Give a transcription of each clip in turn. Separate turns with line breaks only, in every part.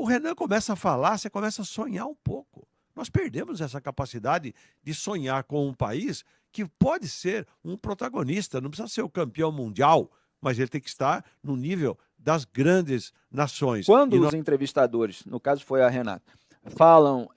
O Renan começa a falar, você começa a sonhar um pouco. Nós perdemos essa capacidade de sonhar com um país que pode ser um protagonista, não precisa ser o campeão mundial, mas ele tem que estar no nível das grandes nações.
Quando
E
os
nós
entrevistadores, no caso foi a Renata, falam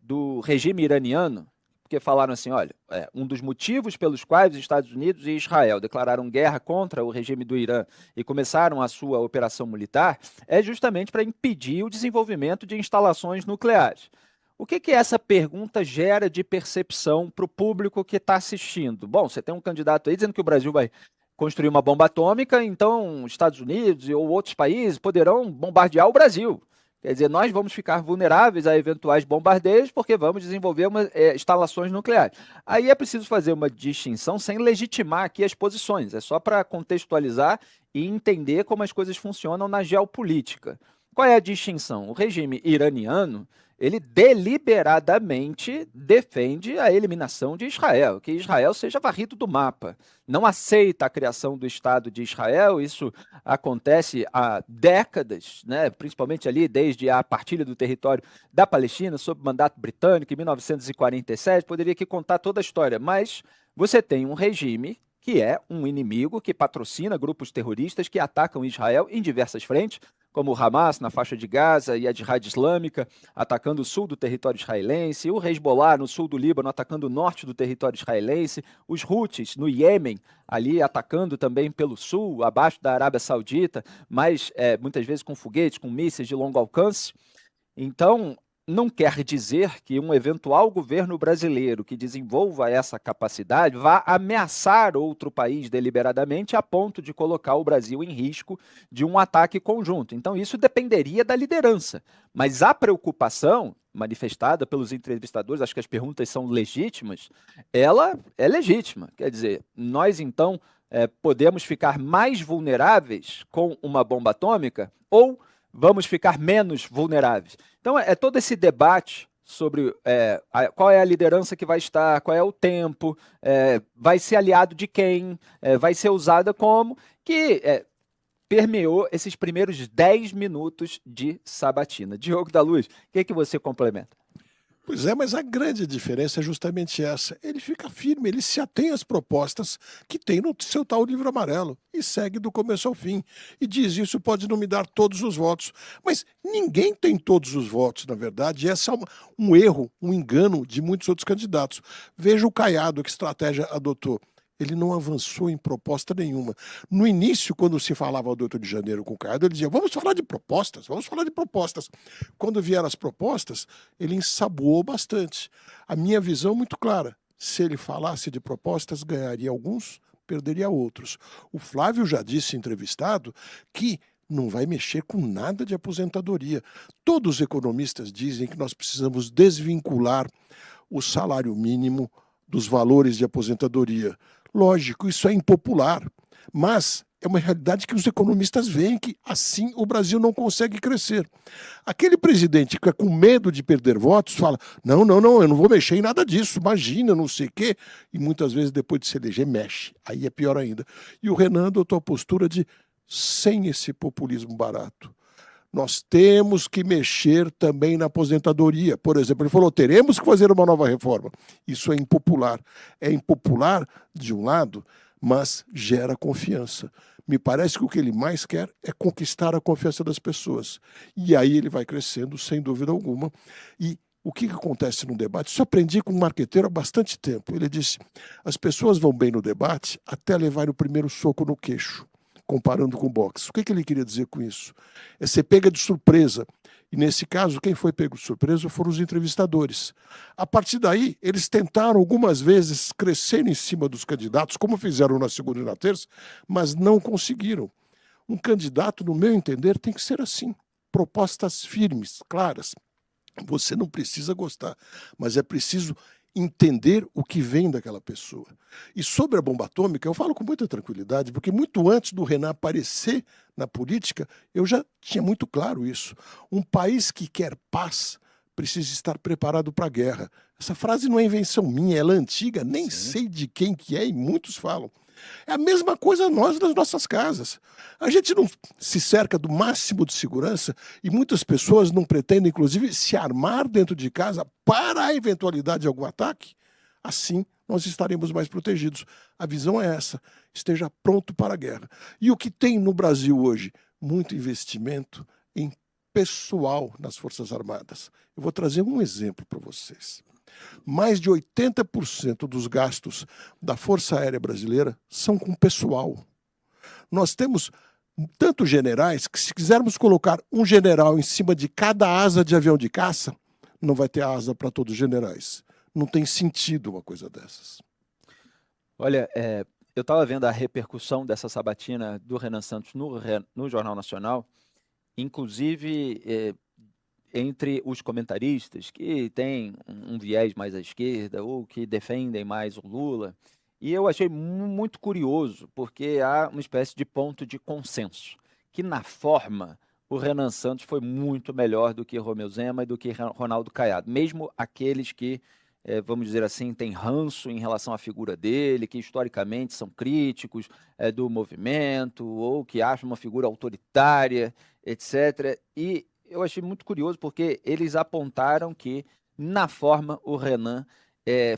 do regime iraniano, porque falaram assim, olha, um dos motivos pelos quais os Estados Unidos e Israel declararam guerra contra o regime do Irã e começaram a sua operação militar é justamente para impedir o desenvolvimento de instalações nucleares. O que essa pergunta gera de percepção para o público que está assistindo? Bom, você tem um candidato aí dizendo que o Brasil vai construir uma bomba atômica, então Estados Unidos ou outros países poderão bombardear o Brasil. Quer dizer, nós vamos ficar vulneráveis a eventuais bombardeios porque vamos desenvolver instalações nucleares. Aí é preciso fazer uma distinção sem legitimar aqui as posições, é só para contextualizar e entender como as coisas funcionam na geopolítica. Qual é a distinção? O regime iraniano, ele deliberadamente defende a eliminação de Israel, que Israel seja varrido do mapa. Não aceita a criação do Estado de Israel, isso acontece há décadas, né? Principalmente ali desde a partilha do território da Palestina, sob mandato britânico, em 1947, poderia aqui contar toda a história, mas você tem um regime que é um inimigo que patrocina grupos terroristas que atacam Israel em diversas frentes, como o Hamas na faixa de Gaza e a Jihad Islâmica atacando o sul do território israelense, o Hezbollah no sul do Líbano atacando o norte do território israelense, os Houthis no Iêmen ali atacando também pelo sul, abaixo da Arábia Saudita, mas muitas vezes com foguetes, com mísseis de longo alcance. Então, não quer dizer que um eventual governo brasileiro que desenvolva essa capacidade vá ameaçar outro país deliberadamente a ponto de colocar o Brasil em risco de um ataque conjunto. Então, isso dependeria da liderança. Mas a preocupação manifestada pelos entrevistadores, acho que as perguntas são legítimas, ela é legítima. Quer dizer, nós então podemos ficar mais vulneráveis com uma bomba atômica ou vamos ficar menos vulneráveis? Então, todo esse debate sobre qual é a liderança que vai estar, qual é o tempo, vai ser aliado de quem, vai ser usada como, que permeou esses primeiros 10 minutos de sabatina. Diogo da Luz, o que você complementa?
Pois é, mas a grande diferença é justamente essa. Ele fica firme, ele se atém às propostas que tem no seu tal livro amarelo e segue do começo ao fim. E diz, isso pode não me dar todos os votos. Mas ninguém tem todos os votos, na verdade. E esse é um erro, um engano de muitos outros candidatos. Veja o Caiado, que estratégia adotou. Ele não avançou em proposta nenhuma. No início, quando se falava do 8 de janeiro com o Caiado, ele dizia, vamos falar de propostas, vamos falar de propostas. Quando vieram as propostas, ele ensaboou bastante. A minha visão é muito clara. Se ele falasse de propostas, ganharia alguns, perderia outros. O Flávio já disse, entrevistado, que não vai mexer com nada de aposentadoria. Todos os economistas dizem que nós precisamos desvincular o salário mínimo dos valores de aposentadoria. Lógico, isso é impopular, mas é uma realidade que os economistas veem que assim o Brasil não consegue crescer. Aquele presidente que é com medo de perder votos fala, não, eu não vou mexer em nada disso, imagina, não sei o quê, e muitas vezes depois de se eleger mexe, aí é pior ainda. E o Renan adotou a postura de sem esse populismo barato. Nós temos que mexer também na aposentadoria. Por exemplo, ele falou, teremos que fazer uma nova reforma. Isso é impopular. É impopular, de um lado, mas gera confiança. Me parece que o que ele mais quer é conquistar a confiança das pessoas. E aí ele vai crescendo, sem dúvida alguma. E o que acontece no debate? Isso eu aprendi com um marqueteiro há bastante tempo. Ele disse, as pessoas vão bem no debate até levar o primeiro soco no queixo, comparando com o boxe. O que ele queria dizer com isso? É ser pega de surpresa. E nesse caso, quem foi pego de surpresa foram os entrevistadores. A partir daí, eles tentaram algumas vezes crescer em cima dos candidatos, como fizeram na segunda e na terça, mas não conseguiram. Um candidato, no meu entender, tem que ser assim. Propostas firmes, claras. Você não precisa gostar, mas é preciso entender o que vem daquela pessoa. E sobre a bomba atômica, eu falo com muita tranquilidade, porque muito antes do Renan aparecer na política, eu já tinha muito claro isso. Um país que quer paz precisa estar preparado para a guerra. Essa frase não é invenção minha, ela é antiga, nem sei de quem que é, e muitos falam. É a mesma coisa nós nas nossas casas. A gente não se cerca do máximo de segurança e muitas pessoas não pretendem, inclusive, se armar dentro de casa para a eventualidade de algum ataque. Assim, nós estaremos mais protegidos. A visão é essa: esteja pronto para a guerra. E o que tem no Brasil hoje? Muito investimento em pessoal nas Forças Armadas. Eu vou trazer um exemplo para vocês. Mais de 80% dos gastos da Força Aérea Brasileira são com pessoal. Nós temos tantos generais que, se quisermos colocar um general em cima de cada asa de avião de caça, não vai ter asa para todos os generais. Não tem sentido uma coisa dessas.
Olha, eu estava vendo a repercussão dessa sabatina do Renan Santos no Jornal Nacional, inclusive entre os comentaristas que têm um viés mais à esquerda ou que defendem mais o Lula. E eu achei muito curioso, porque há uma espécie de ponto de consenso, que na forma o Renan Santos foi muito melhor do que Romeu Zema e do que Ronaldo Caiado, mesmo aqueles que, vamos dizer assim, têm ranço em relação à figura dele, que historicamente são críticos do movimento, ou que acham uma figura autoritária, etc. E eu achei muito curioso porque eles apontaram que, na forma, o Renan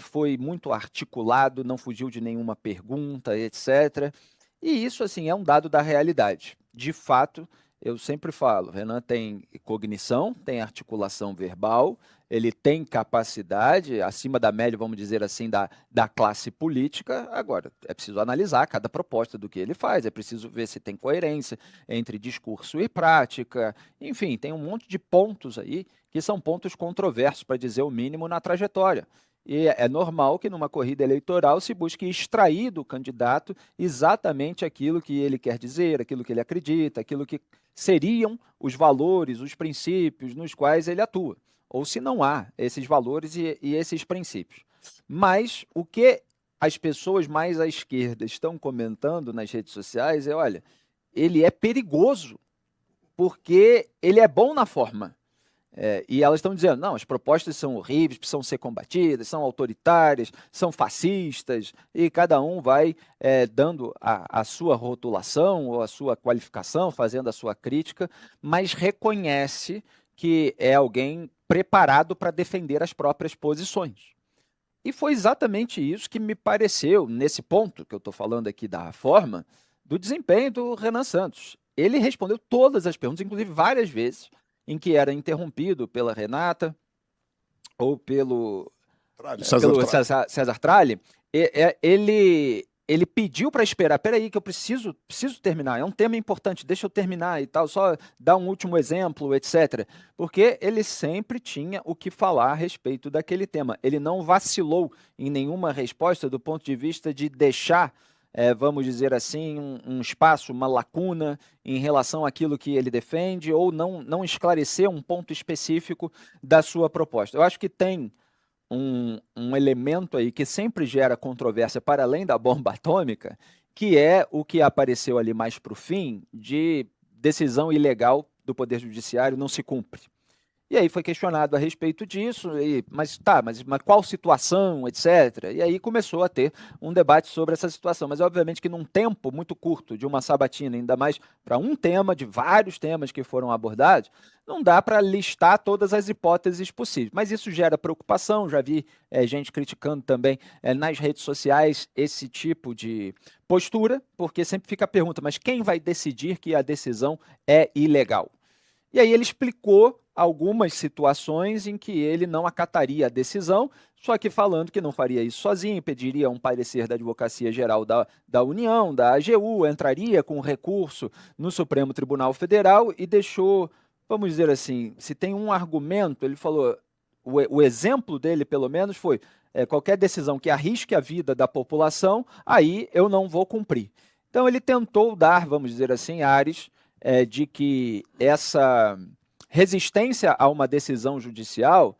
foi muito articulado, não fugiu de nenhuma pergunta, etc. E isso, assim, é um dado da realidade. De fato, eu sempre falo, Renan tem cognição, tem articulação verbal, ele tem capacidade, acima da média, vamos dizer assim, da classe política. Agora, é preciso analisar cada proposta do que ele faz, é preciso ver se tem coerência entre discurso e prática. Enfim, tem um monte de pontos aí que são pontos controversos, para dizer o mínimo, na trajetória. E é normal que numa corrida eleitoral se busque extrair do candidato exatamente aquilo que ele quer dizer, aquilo que ele acredita, aquilo que seriam os valores, os princípios nos quais ele atua. Ou se não há esses valores e esses princípios. Mas o que as pessoas mais à esquerda estão comentando nas redes sociais é, olha, ele é perigoso porque ele é bom na forma. E elas estão dizendo, não, as propostas são horríveis, precisam ser combatidas, são autoritárias, são fascistas, e cada um vai dando a sua rotulação ou a sua qualificação, fazendo a sua crítica, mas reconhece que é alguém preparado para defender as próprias posições. E foi exatamente isso que me pareceu, nesse ponto que eu estou falando aqui da forma, do desempenho do Renan Santos. Ele respondeu todas as perguntas, inclusive várias vezes, em que era interrompido pela Renata ou pelo César Tralli. Ele pediu para esperar, peraí que eu preciso terminar, é um tema importante, deixa eu terminar e tal, só dar um último exemplo, etc. Porque ele sempre tinha o que falar a respeito daquele tema. Ele não vacilou em nenhuma resposta do ponto de vista de deixar, vamos dizer assim, um espaço, uma lacuna em relação àquilo que ele defende, ou não esclarecer um ponto específico da sua proposta. Eu acho que tem um elemento aí que sempre gera controvérsia para além da bomba atômica, que é o que apareceu ali mais para o fim, de decisão ilegal do Poder Judiciário não se cumpre. E aí foi questionado a respeito disso, mas qual situação, etc. E aí começou a ter um debate sobre essa situação. Mas obviamente que num tempo muito curto de uma sabatina, ainda mais para um tema, de vários temas que foram abordados, não dá para listar todas as hipóteses possíveis. Mas isso gera preocupação, já vi gente criticando também nas redes sociais esse tipo de postura, porque sempre fica a pergunta, mas quem vai decidir que a decisão é ilegal? E aí ele explicou algumas situações em que ele não acataria a decisão, só que falando que não faria isso sozinho, pediria um parecer da Advocacia Geral da União, da AGU, entraria com recurso no Supremo Tribunal Federal e deixou, vamos dizer assim, se tem um argumento, ele falou, o exemplo dele pelo menos foi, qualquer decisão que arrisque a vida da população, aí eu não vou cumprir. Então ele tentou dar, vamos dizer assim, ares de que essa resistência a uma decisão judicial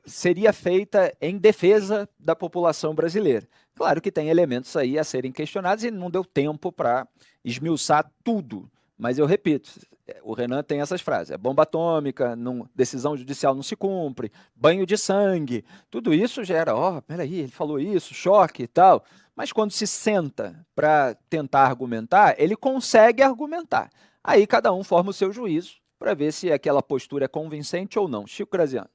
seria feita em defesa da população brasileira. Claro que tem elementos aí a serem questionados e não deu tempo para esmiuçar tudo, mas eu repito, o Renan tem essas frases, bomba atômica, decisão judicial não se cumpre, banho de sangue, tudo isso gera, peraí, ele falou isso, choque e tal, Mas quando se senta para tentar argumentar, ele consegue argumentar. Aí cada um forma o seu juízo para ver se aquela postura é convincente ou não. Chico Graziano.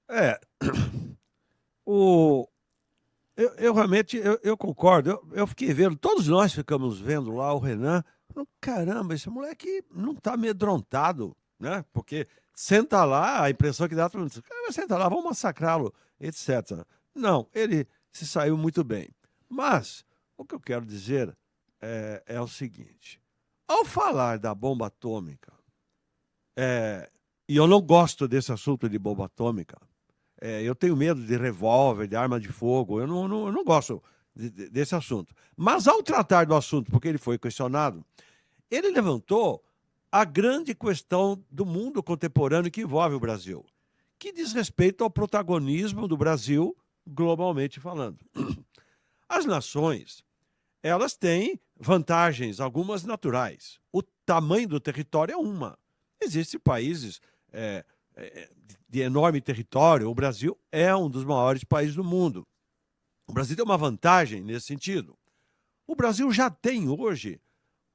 É, o, eu realmente eu concordo. Eu fiquei vendo, todos nós ficamos vendo lá o Renan. Falando, caramba, esse moleque não está amedrontado, né? Porque senta lá, a impressão que dá, todo mundo, "Ah, senta lá, vamos massacrá-lo, etc." Não, ele se saiu muito bem. Mas o que eu quero dizer é o seguinte: ao falar da bomba atômica, e eu não gosto desse assunto de bomba atômica. Eu tenho medo de revólver, de arma de fogo. Eu não gosto desse assunto. Mas ao tratar do assunto, porque ele foi questionado, ele levantou a grande questão do mundo contemporâneo que envolve o Brasil, que diz respeito ao protagonismo do Brasil, globalmente falando. As nações, elas têm vantagens, algumas naturais. O tamanho do território é uma. Existem países de enorme território. O Brasil é um dos maiores países do mundo. O Brasil tem uma vantagem nesse sentido. O Brasil já tem hoje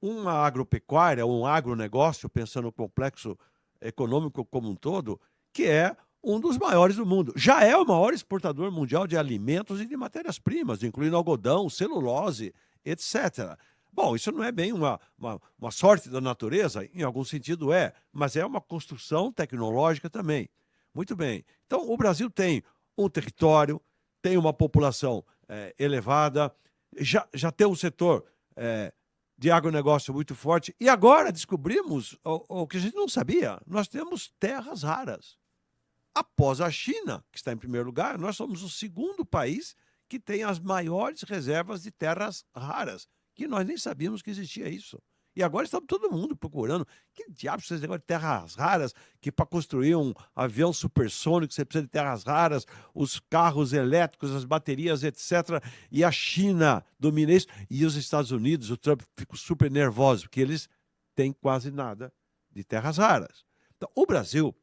uma agropecuária, um agronegócio, pensando no complexo econômico como um todo, que é um dos maiores do mundo. Já é o maior exportador mundial de alimentos e de matérias-primas, incluindo algodão, celulose, etc. Bom, isso não é bem uma sorte da natureza, em algum sentido mas é uma construção tecnológica também. Muito bem. Então, o Brasil tem um território, tem uma população elevada, já tem um setor de agronegócio muito forte, e agora descobrimos o que a gente não sabia: nós temos terras raras. Após a China, que está em primeiro lugar, nós somos o segundo país que tem as maiores reservas de terras raras, que nós nem sabíamos que existia isso. E agora está todo mundo procurando. Que diabos esse negócio de terras raras, que para construir um avião supersônico você precisa de terras raras, os carros elétricos, as baterias, etc. E a China domina isso. E os Estados Unidos, o Trump ficou super nervoso, porque eles têm quase nada de terras raras. Então, o Brasil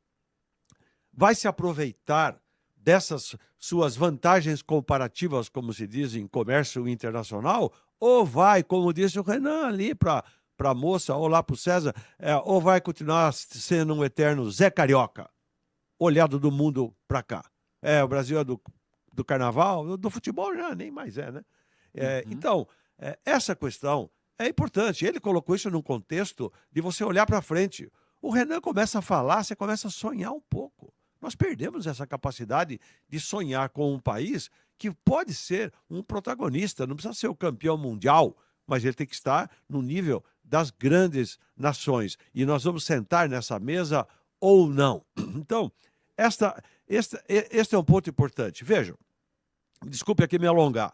vai se aproveitar dessas suas vantagens comparativas, como se diz em comércio internacional, ou vai, como disse o Renan ali para a moça, ou lá para o César, ou vai continuar sendo um eterno Zé Carioca, olhado do mundo para cá. O Brasil é do carnaval, do futebol já nem mais né? Então, essa questão é importante. Ele colocou isso num contexto de você olhar para frente. O Renan começa a falar, você começa a sonhar um pouco. Nós perdemos essa capacidade de sonhar com um país que pode ser um protagonista, não precisa ser o campeão mundial, mas ele tem que estar no nível das grandes nações. E nós vamos sentar nessa mesa ou não. Então, este é um ponto importante. Vejam, desculpe aqui me alongar,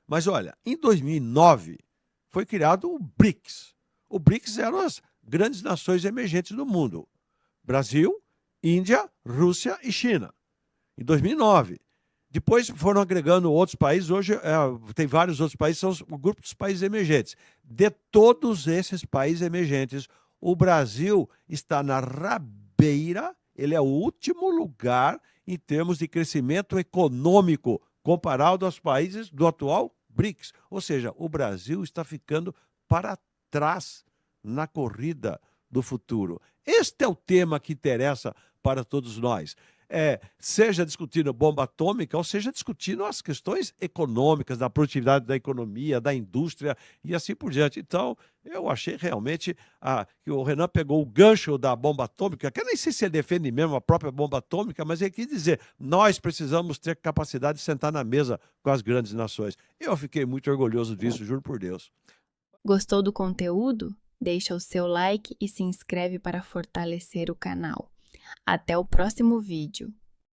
mas olha, em 2009 foi criado o BRICS. O BRICS eram as grandes nações emergentes do mundo: Brasil, Índia, Rússia e China, em 2009. Depois foram agregando outros países. Hoje tem vários outros países, são o grupo dos países emergentes. De todos esses países emergentes, o Brasil está na rabeira, ele é o último lugar em termos de crescimento econômico, comparado aos países do atual BRICS. Ou seja, o Brasil está ficando para trás na corrida do futuro. Este é o tema que interessa para todos nós. Seja discutindo bomba atômica, ou seja discutindo as questões econômicas, da produtividade da economia, da indústria e assim por diante. Então, eu achei realmente que o Renan pegou o gancho da bomba atômica, que eu nem sei se ele defende mesmo a própria bomba atômica, mas ele quis dizer: nós precisamos ter capacidade de sentar na mesa com as grandes nações. Eu fiquei muito orgulhoso disso, juro por Deus.
Gostou do conteúdo? Deixa o seu like e se inscreve para fortalecer o canal. Até o próximo vídeo.